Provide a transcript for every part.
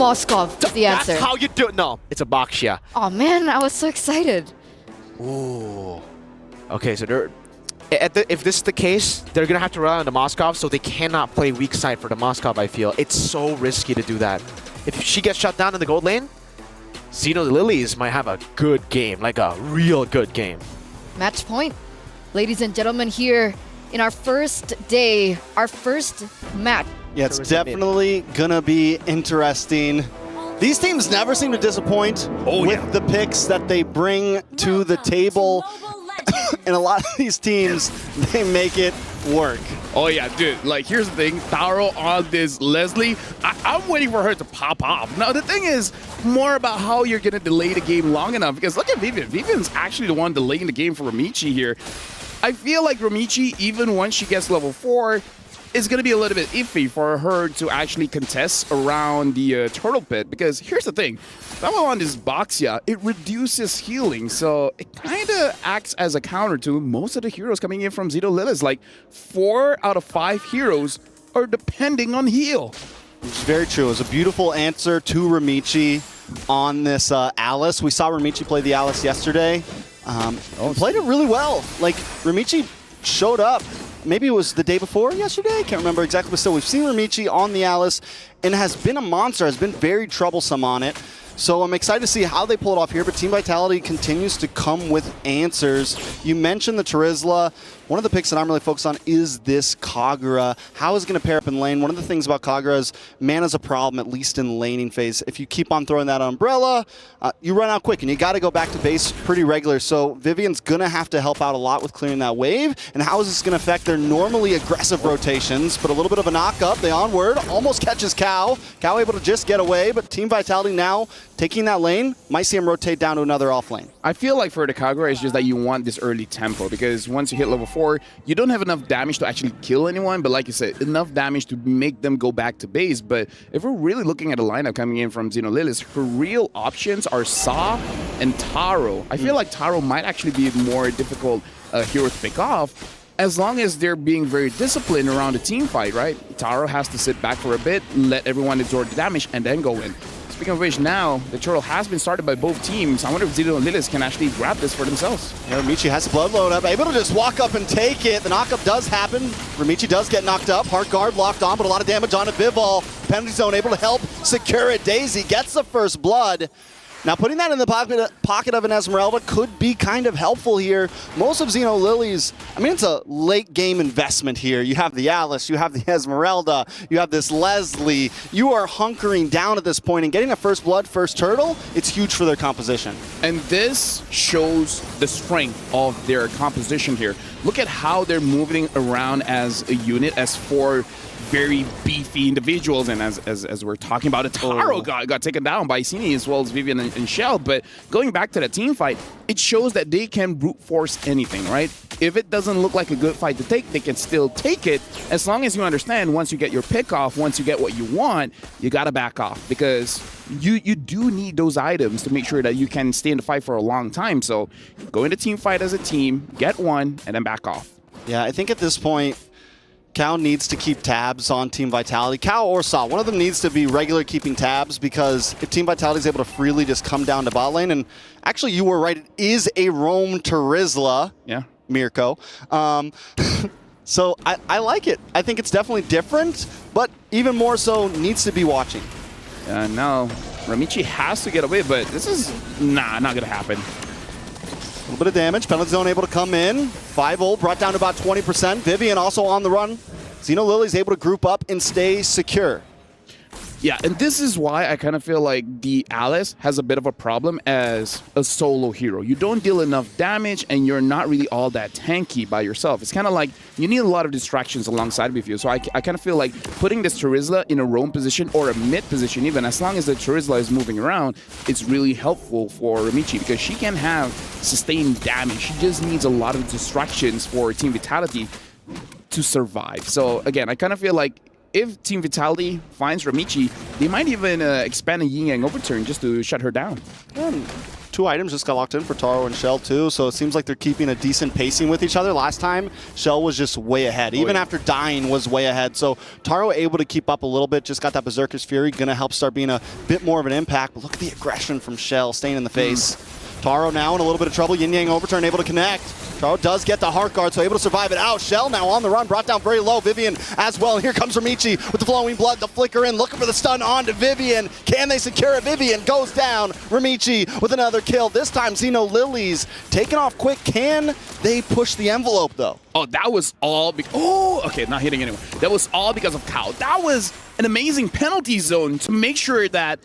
Moskov is the answer. That's how you do it. No, it's a Baxia. Oh man, I was so excited. Ooh. Okay, so they're if this is the case, they're gonna have to rely on the Moskov, so they cannot play weak side for the Moskov. I feel it's so risky to do that. If she gets shut down in the gold lane, ZINO Lilies might have a good game, like a real good game. Match point, ladies and gentlemen, here in our first day, our first match. Yeah, it's definitely gonna be interesting. These teams never seem to disappoint with the picks that they bring to the table. And a lot of these teams, they make it work. Oh yeah, dude, like here's the thing, Taro on this Leslie, I'm waiting for her to pop off. Now the thing is more about how you're gonna delay the game long enough, because look at Vivian. Vivian's actually the one delaying the game for Ramichi here. I feel like Ramichi, even once she gets level 4, is going to be a little bit iffy for her to actually contest around the turtle pit, because here's the thing, level on this Baxia, it reduces healing, so it kind of acts as a counter to most of the heroes coming in from ZINO Lilies. Like 4 out of 5 heroes are depending on heal. It's very true. It was a beautiful answer to Ramichi on this Alice. We saw Ramichi play the Alice yesterday. Played it really well. Like, Ramichi showed up. Maybe it was the day before yesterday, I can't remember exactly, but still, we've seen Ramichi on the Alice and has been a monster, has been very troublesome on it. So I'm excited to see how they pull it off here, but Team Vitality continues to come with answers. You mentioned the Terizla. One of the picks that I'm really focused on is this Kagura. How is it going to pair up in lane? One of the things about Kagura is mana's a problem, at least in laning phase. If you keep on throwing that umbrella, you run out quick, and you got to go back to base pretty regular. So Vivian's going to have to help out a lot with clearing that wave. And how is this going to affect their normally aggressive rotations? But a little bit of a knock-up. They onward, almost catches Cow. Cow able to just get away, but Team Vitality now taking that lane, might see him rotate down to another off lane. I feel like for the Kagura, it's just that you want this early tempo, because once you hit level 4, you don't have enough damage to actually kill anyone, but like you said, enough damage to make them go back to base. But if we're really looking at a lineup coming in from ZINO Lilies, her real options are Sa and Taro. I feel like Taro might actually be a more difficult hero to pick off, as long as they're being very disciplined around the team fight, right? Taro has to sit back for a bit, let everyone absorb the damage, and then go in. Speaking of which, now the turtle has been started by both teams. I wonder if ZINO Lilies can actually grab this for themselves. Yeah, Ramichi has the blood load up, able to just walk up and take it. The knockup does happen. Ramichi does get knocked up. Heart guard locked on, but a lot of damage on it. Bivol, penalty zone, able to help secure it. Daisy gets the first blood. Now, putting that in the pocket of an Esmeralda could be kind of helpful here. Most of ZINO Lilies, I mean, it's a late game investment here. You have the Alice, you have the Esmeralda, you have this Leslie. You are hunkering down at this point, and getting a first blood, first turtle, it's huge for their composition. And this shows the strength of their composition here. Look at how they're moving around as a unit, as 4 very beefy individuals, and as we're talking about, Taro got taken down by Sini as well as Vivian and Shell. But going back to the team fight, it shows that they can brute force anything, right? If it doesn't look like a good fight to take, they can still take it, as long as you understand once you get your pick off, once you get what you want, you gotta back off, because you do need those items to make sure that you can stay in the fight for a long time. So go into team fight as a team, get one, and then back off. Yeah, I think at this point, Cow needs to keep tabs on Team Vitality. Cow or Sa, one of them needs to be regular keeping tabs, because if Team Vitality is able to freely just come down to bot lane, and actually you were right, it is a roam Terizla, yeah, Mirko. So I like it. I think it's definitely different, but even more so needs to be watching. No, Ramichi has to get away, but this is not gonna happen. A little bit of damage. Penalty zone able to come in. 5-0 brought down to about 20%. Vivian also on the run. ZINO Lilies able to group up and stay secure. Yeah, and this is why I kind of feel like the Alice has a bit of a problem as a solo hero. You don't deal enough damage, and you're not really all that tanky by yourself. It's kind of like you need a lot of distractions alongside with you. So I kind of feel like putting this Terizla in a roam position or a mid position, even as long as the Terizla is moving around, it's really helpful for Ramichi, because she can have sustained damage. She just needs a lot of distractions for Team Vitality to survive. So again, I kind of feel like if Team Vitality finds Ramichi, they might even expand a Yin Yang overturn just to shut her down. 2 items just got locked in for Taro and Shell too, so it seems like they're keeping a decent pacing with each other. Last time, Shell was just way ahead. Even after dying was way ahead. So Taro able to keep up a little bit, just got that Berserker's Fury, gonna help start being a bit more of an impact. But look at the aggression from Shell, staying in the face. Taro now in a little bit of trouble. Yin Yang overturn able to connect. Taro does get the heart guard, so able to survive it out. Shell now on the run, brought down very low. Vivian as well. And here comes Ramichi with the flowing blood, the flicker in, looking for the stun onto Vivian. Can they secure it? Vivian goes down. Ramichi with another kill. This time ZINO Lilies taking off quick. Can they push the envelope though? Oh, that was all because... Oh, okay, not hitting anyone. That was all because of Kao. That was an amazing penalty zone to make sure that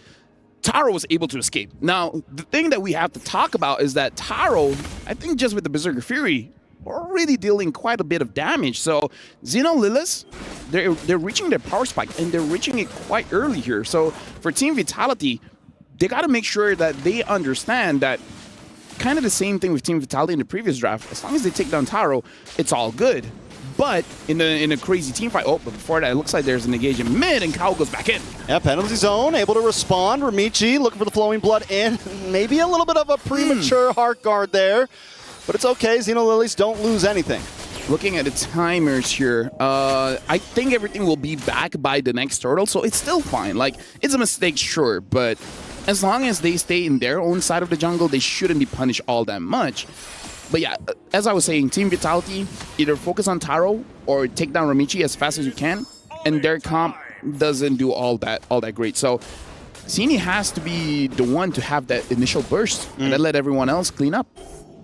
Taro was able to escape. Now, the thing that we have to talk about is that Taro, I think just with the Berserker Fury, already dealing quite a bit of damage. So ZINO Lilies, they're reaching their power spike, and they're reaching it quite early here. So for Team Vitality, they got to make sure that they understand that kind of the same thing with Team Vitality in the previous draft. As long as they take down Taro, it's all good. But in a crazy team fight, oh, but before that, it looks like there's an engage in mid, and Kao goes back in. Yeah, penalty zone, able to respond. Ramichi looking for the flowing blood in. Maybe a little bit of a premature heart guard there, but it's okay. ZINO Lilies don't lose anything. Looking at the timers here, I think everything will be back by the next turtle, so it's still fine. Like, it's a mistake, sure, but as long as they stay in their own side of the jungle, they shouldn't be punished all that much. But yeah, as I was saying, Team Vitality, either focus on Taro or take down Ramichi as fast as you can, and their comp doesn't do all that great. So Zini has to be the one to have that initial burst and then let everyone else clean up.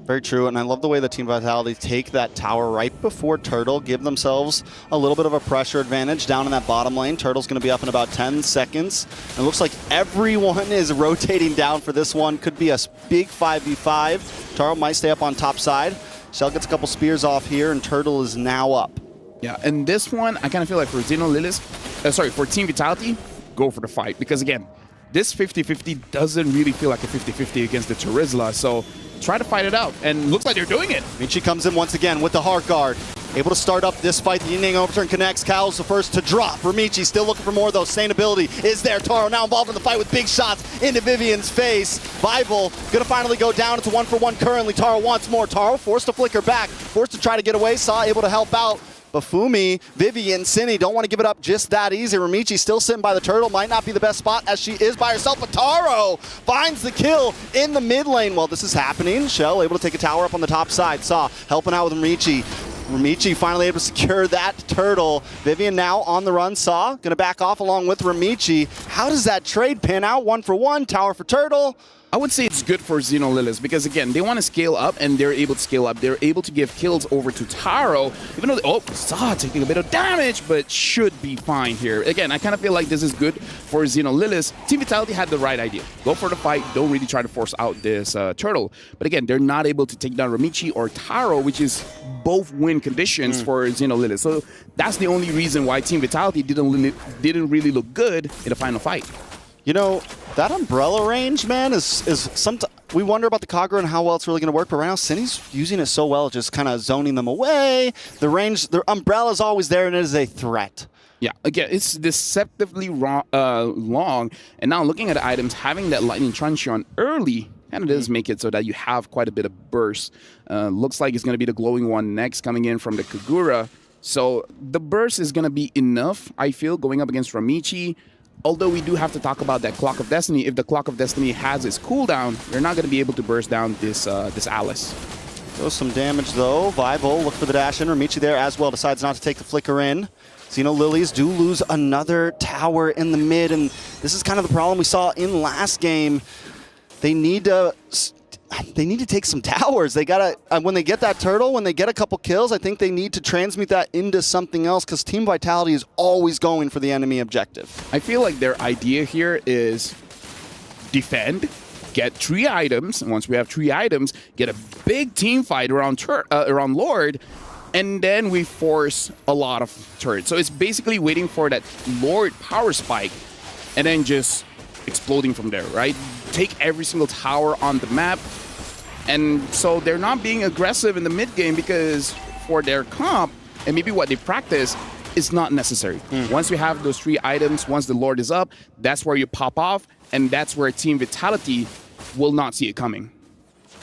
Very true, and I love the way the Team Vitality take that tower right before Turtle, give themselves a little bit of a pressure advantage down in that bottom lane. Turtle's going to be up in about 10 seconds. And it looks like everyone is rotating down for this one. Could be a big 5v5. Turtle might stay up on top side. Shell gets a couple spears off here, and Turtle is now up. Yeah, and this one, I kind of feel like for ZINO Lilies, for Team Vitality, go for the fight. Because again, this 50-50 doesn't really feel like a 50-50 against the Charizla, so try to fight it out, and looks like they're doing it. Michi comes in once again with the heart guard. Able to start up this fight. The Yin Yang overturn connects. Cal's the first to drop. Ramichi still looking for more though. Sustainability is there. Taro now involved in the fight with big shots into Vivian's face. Bible gonna finally go down. It's a 1-for-1 currently. Taro wants more. Taro forced to flicker back. Forced to try to get away. Saw able to help out. Bafumi, Vivian, Cinny don't want to give it up just that easy. Ramichi still sitting by the turtle. Might not be the best spot as she is by herself, but Taro finds the kill in the mid lane. While this is happening, Shell able to take a tower up on the top side. Saw helping out with Ramichi. Ramichi finally able to secure that turtle. Vivian now on the run. Saw gonna back off along with Ramichi. How does that trade pan out? 1-for-1, tower for turtle. I would say it's good for ZINO Lilies because, again, they want to scale up, and they're able to scale up. They're able to give kills over to Taro, even though, Saw taking a bit of damage, but should be fine here. Again, I kind of feel like this is good for ZINO Lilies. Team Vitality had the right idea. Go for the fight. Don't really try to force out this turtle. But again, they're not able to take down Ramichi or Taro, which is both win conditions for ZINO Lilies. So that's the only reason why Team Vitality didn't really look good in the final fight. You know, that umbrella range, man, is sometimes we wonder about the Kagura and how well it's really going to work, but right now Cindy's using it so well, just kind of zoning them away. The range, the umbrella is always there, and it is a threat. Yeah, again, it's deceptively long, and now looking at the items, having that Lightning Truncheon early kind of does make it so that you have quite a bit of burst. Looks like it's going to be the glowing one next coming in from the Kagura, so the burst is going to be enough, I feel, going up against Ramichi. Although we do have to talk about that Clock of Destiny. If the Clock of Destiny has its cooldown, you're not going to be able to burst down this Alice. Does some damage though. Vival look for the dash in. Ramichi there as well. Decides not to take the flicker in. ZINO Lilies do lose another tower in the mid, and this is kind of the problem we saw in last game. They need to take some towers. They gotta, when they get that turtle, when they get a couple kills, I think they need to transmute that into something else because Team Vitality is always going for the enemy objective. I feel like their idea here is defend, get 3 items, and once we have 3 items, get a big team fight around Lord, and then we force a lot of turrets. So it's basically waiting for that Lord power spike and then just exploding from there, right? Take every single tower on the map. And so they're not being aggressive in the mid game because for their comp and maybe what they practice is not necessary. Once we have those 3 items, once the Lord is up, that's where you pop off, and that's where Team Vitality will not see it coming.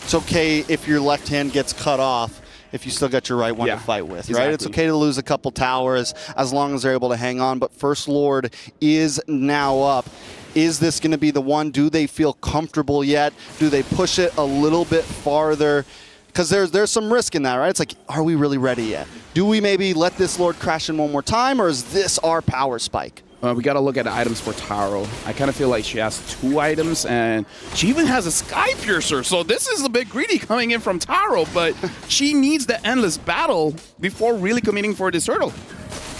It's okay if your left hand gets cut off if you still got your right one to fight with, right? It's okay to lose a couple towers as long as they're able to hang on, but First Lord is now up. Is this going to be the one? Do they feel comfortable yet? Do they push it a little bit farther? Because there's some risk in that, right? It's like, are we really ready yet? Do we maybe let this Lord crash in one more time, or is this our power spike? We got to look at the items for Taro. I kind of feel like she has 2 items, and she even has a Sky Piercer. So this is a bit greedy coming in from Taro, but she needs the Endless Battle before really committing for this hurdle.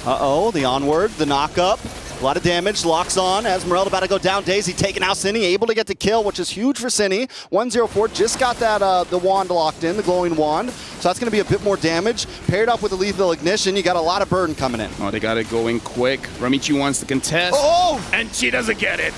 Uh-oh, the onward, the knock-up. A lot of damage, locks on. Esmeralda about to go down. Daisy taking out Cine, able to get the kill, which is huge for Cine. 104, just got that the wand locked in, the glowing wand. So that's going to be a bit more damage. Paired up with the lethal ignition, you got a lot of burden coming in. Oh, they got it going quick. Ramichi wants to contest. Oh! And she doesn't get it.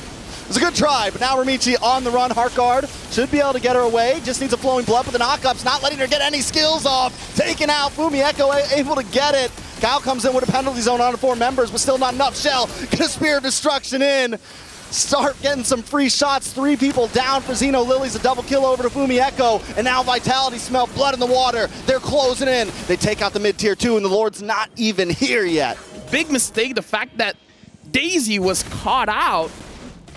It's a good try, but now Ramichi on the run. Heart Guard should be able to get her away. Just needs a flowing blood, but the knockups not letting her get any skills off. Taken out. Fumi Echo able to get it. Cal comes in with a penalty zone on 4 members, but still not enough. Shell, get a Spear of Destruction in. Start getting some free shots. 3 people down for ZINO Lilies. A double kill over to Fumi Echo. And now Vitality smell blood in the water. They're closing in. They take out the mid-tier 2, and the Lord's not even here yet. Big mistake, the fact that Daisy was caught out.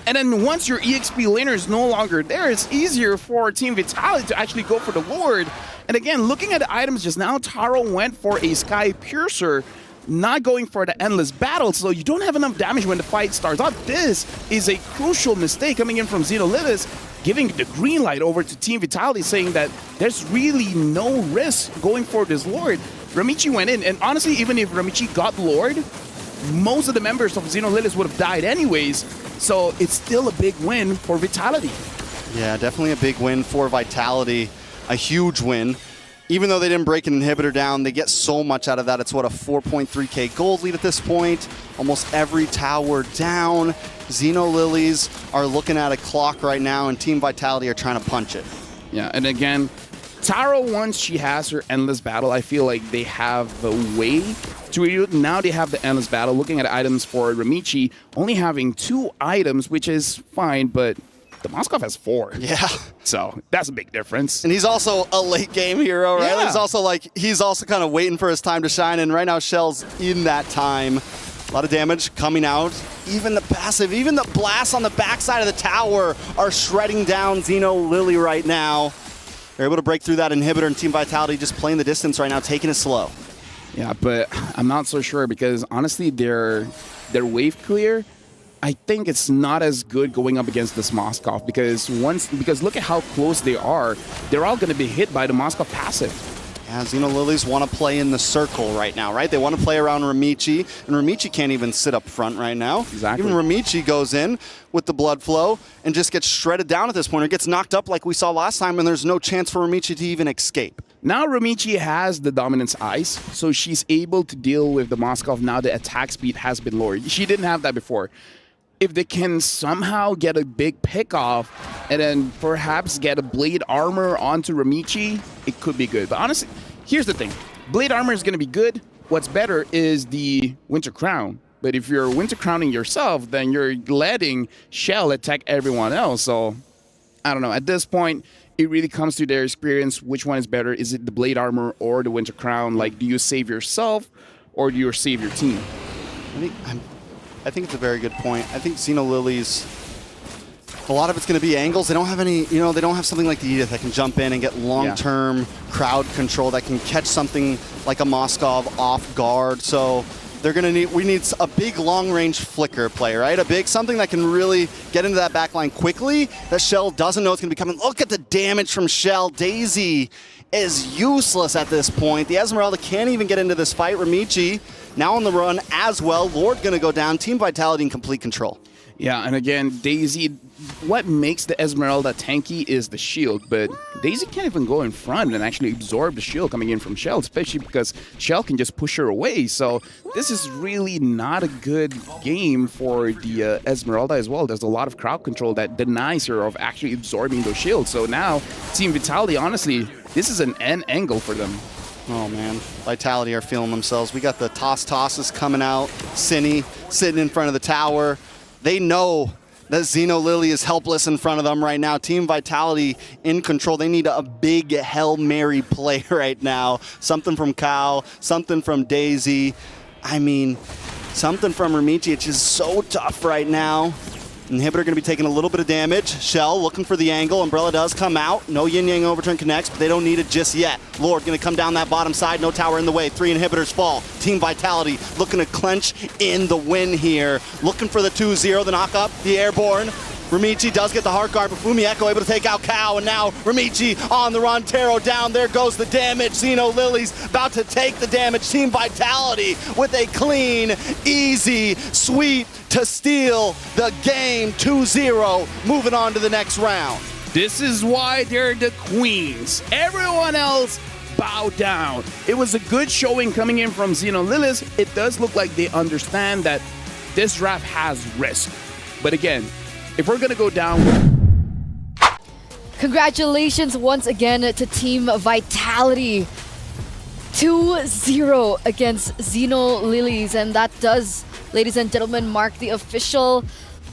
And then once your EXP laner is no longer there, it's easier for Team Vitality to actually go for the Lord. And again, looking at the items just now, Taro went for a Sky Piercer, not going for the Endless Battle, so you don't have enough damage when the fight starts out. This is a crucial mistake coming in from ZINO Lilies, giving the green light over to Team Vitality, saying that there's really no risk going for this Lord. Ramichi went in, and honestly, even if Ramichi got Lord, most of the members of ZINO Lilies would have died anyways, so it's still a big win for Vitality. Yeah, definitely a big win for Vitality. A huge win. Even though they didn't break an inhibitor down, they get so much out of that. It's what, a 4.3k gold lead at this point. Almost every tower down. ZINO Lilies are looking at a clock right now, and Team Vitality are trying to punch it. Yeah, and again, Taro, once she has her Endless Battle, I feel like they have the way to now they have the Endless Battle. Looking at items for Ramichi, only having 2 items, which is fine, but the Moskov has 4. Yeah. So that's a big difference. And he's also a late game hero, right? Yeah. He's also kind of waiting for his time to shine, and right now Shell's in that time. A lot of damage coming out. Even the passive, even the blasts on the backside of the tower are shredding down ZINO Lily right now. They're able to break through that inhibitor, and Team Vitality just playing the distance right now, taking it slow. Yeah, but I'm not so sure because honestly, their wave clear, I think it's not as good going up against this Moskov because look at how close they are. They're all going to be hit by the Moskov passive. Yeah, ZINO Lilies want to play in the circle right now, right? They want to play around Ramichi, and Ramichi can't even sit up front right now. Exactly. Even Ramichi goes in with the blood flow and just gets shredded down at this point, or gets knocked up like we saw last time, and there's no chance for Ramichi to even escape. Now Ramichi has the Dominance Ice, so she's able to deal with the Moskov. Now the attack speed has been lowered. She didn't have that before. If they can somehow get a big pick off and then perhaps get a Blade Armor onto Ramichi, it could be good. But honestly, here's the thing. Blade Armor is going to be good. What's better is the Winter Crown. But if you're Winter Crowning yourself, then you're letting Shell attack everyone else. So, I don't know. At this point, it really comes to their experience. Which one is better? Is it the Blade Armor or the Winter Crown? Like, do you save yourself or do you save your team? I think it's a very good point. I think ZINO Lilies, a lot of it's going to be angles. They don't have any, they don't have something like the Edith that can jump in and get long-term crowd control that can catch something like a Moskov off guard. So they're going to we need a big long-range flicker play, right? Something that can really get into that backline quickly that Shell doesn't know it's going to be coming. Look at the damage from Shell. Daisy is useless at this point. The Esmeralda can't even get into this fight. Ramichi now on the run as well. Lord gonna go down. Team Vitality in complete control. Yeah, and again, Daisy, what makes the Esmeralda tanky is the shield, but Daisy can't even go in front and actually absorb the shield coming in from Shell, especially because Shell can just push her away. So this is really not a good game for the Esmeralda as well. There's a lot of crowd control that denies her of actually absorbing those shields. So now, Team Vitality, honestly, this is an N angle for them. Oh man, Vitality are feeling themselves. We got the tosses coming out. Cine sitting in front of the tower. They know that ZINO Lily is helpless in front of them right now. Team Vitality in control. They need a big Hail Mary play right now. Something from Kao, something from Daisy. I mean, something from Ramichi. It's just so tough right now. Inhibitor going to be taking a little bit of damage. Shell looking for the angle. Umbrella does come out. No yin-yang overturn connects, but they don't need it just yet. Lord going to come down that bottom side. No tower in the way. 3 inhibitors fall. Team Vitality looking to clench in the win here. Looking for the 2-0, the knock up, the airborne. Ramichi does get the heart guard, but Fumi Echo able to take out Kao, and now Ramichi on the run. Taro down, there goes the damage. ZINO Lilies about to take the damage. Team Vitality with a clean, easy sweep to steal the game. 2-0, moving on to the next round. This is why they're the queens. Everyone else bow down. It was a good showing coming in from ZINO Lilies. It does look like they understand that this draft has risk. But again, if we're gonna go down... Congratulations once again to Team Vitality. 2-0 against ZINO Lilies, and that does, ladies and gentlemen, mark the official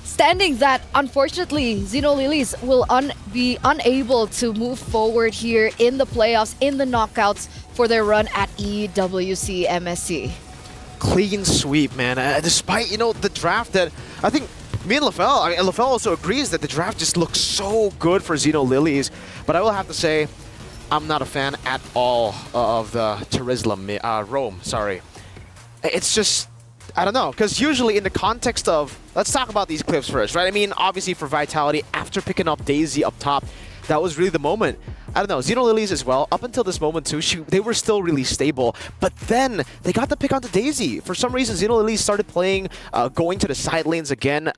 standing that unfortunately ZINO Lilies will be unable to move forward here in the playoffs, in the knockouts for their run at EWC MSC. Clean sweep, man. Despite, you know, the draft that I think me and LaFell also agrees that the draft just looks so good for ZINO Lilies, but I will have to say I'm not a fan at all of the Rome, sorry. It's just, I don't know, because usually in the context of, let's talk about these clips first, right? I mean, obviously for Vitality, after picking up Daisy up top, that was really the moment. I don't know, ZINO Lilies as well, up until this moment too, they were still really stable, but then they got the pick onto Daisy. For some reason, ZINO Lilies started playing, going to the side lanes again.